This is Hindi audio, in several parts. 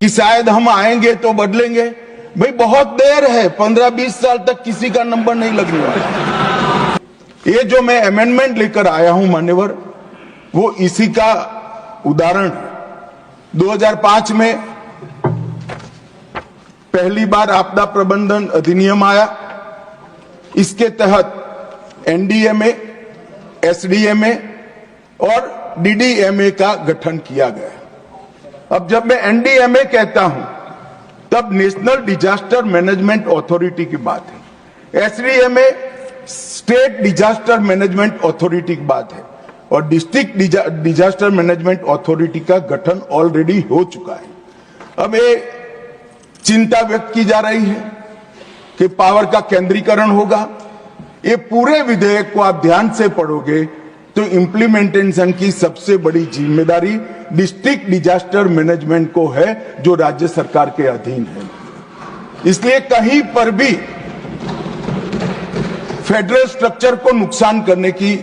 कि शायद हम आएंगे तो बदलेंगे। भाई बहुत देर है, 15-20 साल तक किसी का नंबर नहीं लगने वाला। ये जो मैं अमेंडमेंट लेकर आया हूं मान्यवर, वो इसी का उदाहरण है। 2005 में पहली बार आपदा प्रबंधन अधिनियम आया। इसके तहत एनडीएमए, एसडीएमए और डीडीएमए का गठन किया गया। अब जब मैं एनडीएमए कहता हूं तब नेशनल डिजास्टर मैनेजमेंट अथॉरिटी की बात है, SDMA state disaster management authority की बात है, और डिस्ट्रिक्ट डिजास्टर मैनेजमेंट अथॉरिटी का गठन ऑलरेडी हो चुका है। अब ये चिंता व्यक्त की जा रही है कि पावर का केंद्रीकरण होगा। ये पूरे विधेयक को आप ध्यान से पढ़ोगे तो इंप्लीमेंटेशन की सबसे बड़ी जिम्मेदारी डिस्ट्रिक्ट डिजास्टर मैनेजमेंट को है, जो राज्य सरकार के अधीन है। इसलिए कहीं पर भी फेडरल स्ट्रक्चर को नुकसान करने की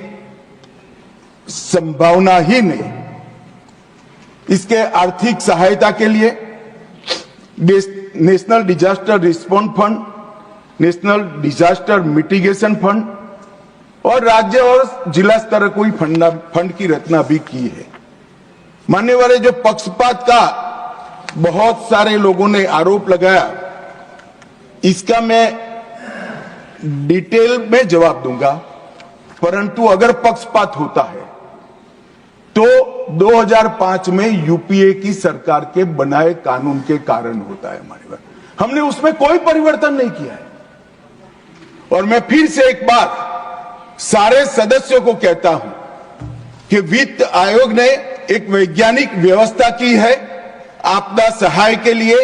संभावना ही नहीं। इसके आर्थिक सहायता के लिए national disaster response fund, national disaster mitigation fund और राज्य और जिला स्तर कोई फंड की रचना भी की है। मान्यवर, जो पक्षपात का बहुत सारे लोगों ने आरोप लगाया, इसका मैं डिटेल में जवाब दूंगा, परंतु अगर पक्षपात होता है तो 2005 में यूपीए की सरकार के बनाए कानून के कारण होता है। मान्यवर, हमने उसमें कोई परिवर्तन नहीं किया है। और मैं फिर से एक बार सारे सदस्यों को कहता हूं कि वित्त आयोग ने एक वैज्ञानिक व्यवस्था की है आपदा सहाय के लिए।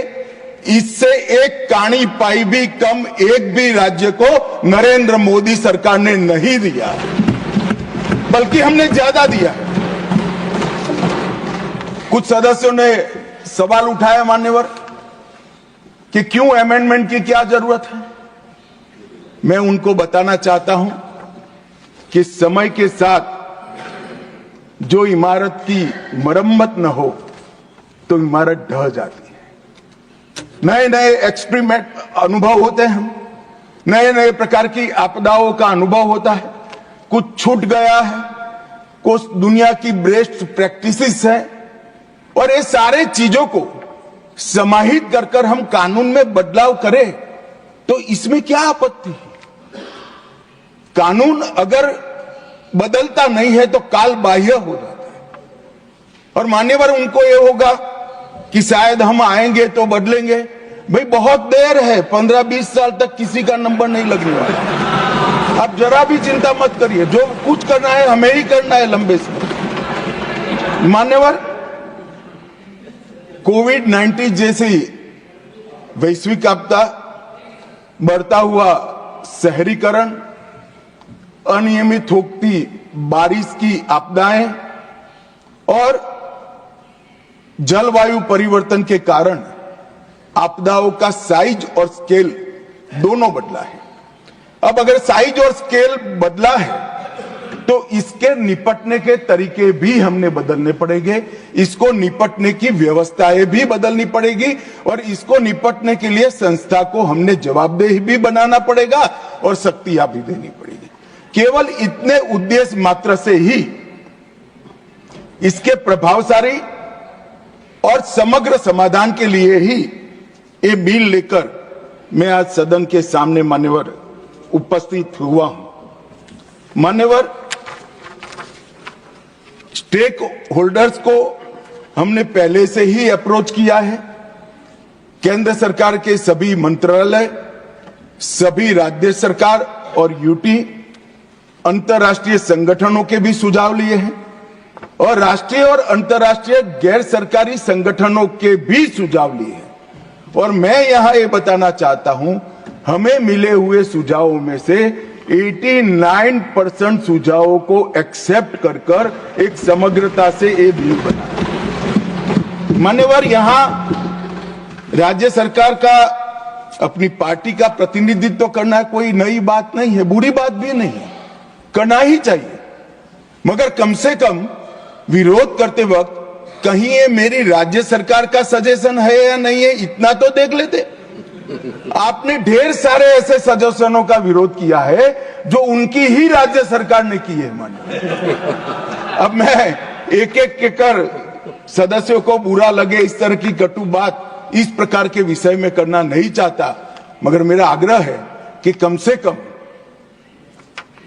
इससे एक काणी पाई भी कम एक भी राज्य को नरेंद्र मोदी सरकार ने नहीं दिया, बल्कि हमने ज्यादा दिया। कुछ सदस्यों ने सवाल उठाया मान्यवर कि क्यों अमेंडमेंट की क्या जरूरत है। मैं उनको बताना चाहता हूं कि समय के साथ जो इमारत की मरम्मत न हो तो इमारत ढह जाती है। नए नए एक्सपेरिमेंट अनुभव होते हैं, नए नए प्रकार की आपदाओं का अनुभव होता है। कुछ छूट गया है, कुछ दुनिया की बेस्ट प्रैक्टिसेस है, और ये सारे चीजों को समाहित कर हम कानून में बदलाव करें तो इसमें क्या आपत्ति है। कानून अगर बदलता नहीं है तो काल बाह्य हो जाता है। और मान्यवर, उनको ये होगा कि शायद हम आएंगे तो बदलेंगे। भाई बहुत देर है, 15-20 साल तक किसी का नंबर नहीं लगने वाला। आप जरा भी चिंता मत करिए, जो कुछ करना है हमें ही करना है लंबे समय। मान्यवर, कोविड-19 जैसी वैश्विक आपदा, बढ़ता हुआ शहरीकरण, अनियमित होती बारिश की आपदाएं और जलवायु परिवर्तन के कारण आपदाओं का साइज और स्केल दोनों बदला है। अब अगर साइज और स्केल बदला है तो इसके निपटने के तरीके भी हमने बदलने पड़ेंगे। इसको निपटने की व्यवस्थाएं भी बदलनी पड़ेगी और इसको निपटने के लिए संस्था को हमने जवाबदेह भी बनाना पड़ेगा और शक्तियां भी देनी पड़ेगी। केवल इतने उद्देश्य मात्र से ही इसके प्रभावशाली और समग्र समाधान के लिए ही ये बिल लेकर मैं आज सदन के सामने मान्यवर उपस्थित हुआ हूं। मान्यवर, स्टेक होल्डर्स को हमने पहले से ही अप्रोच किया है। केंद्र सरकार के सभी मंत्रालय, सभी राज्य सरकार और यूटी, अंतर्राष्ट्रीय संगठनों के भी सुझाव लिए हैं और राष्ट्रीय और अंतर्राष्ट्रीय गैर सरकारी संगठनों के भी सुझाव लिए हैं। और मैं यहां ये बताना चाहता हूं, हमें मिले हुए सुझावों में से 89% सुझावों को एक्सेप्ट कर एक समग्रता से ये बिल बना। मान्यवर, यहां राज्य सरकार का अपनी पार्टी का प्रतिनिधित्व करना कोई नई बात नहीं है, बुरी बात भी नहीं है, करना ही चाहिए। मगर कम से कम विरोध करते वक्त कहीं ये मेरी राज्य सरकार का सजेशन है या नहीं है, इतना तो देख लेते। आपने ढेर सारे ऐसे सजेशनों का विरोध किया है जो उनकी ही राज्य सरकार ने की है। मानिए, अब मैं एक एक कर सदस्यों को बुरा लगे इस तरह की कटु बात इस प्रकार के विषय में करना नहीं चाहता, मगर मेरा आग्रह है कि कम से कम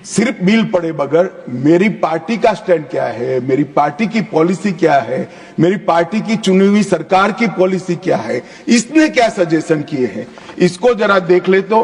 सिर्फ बिल पढ़े बगैर मेरी पार्टी का स्टैंड क्या है, मेरी पार्टी की पॉलिसी क्या है, मेरी पार्टी की चुनी हुई सरकार की पॉलिसी क्या है, इसने क्या सजेशन किए हैं, इसको जरा देख ले तो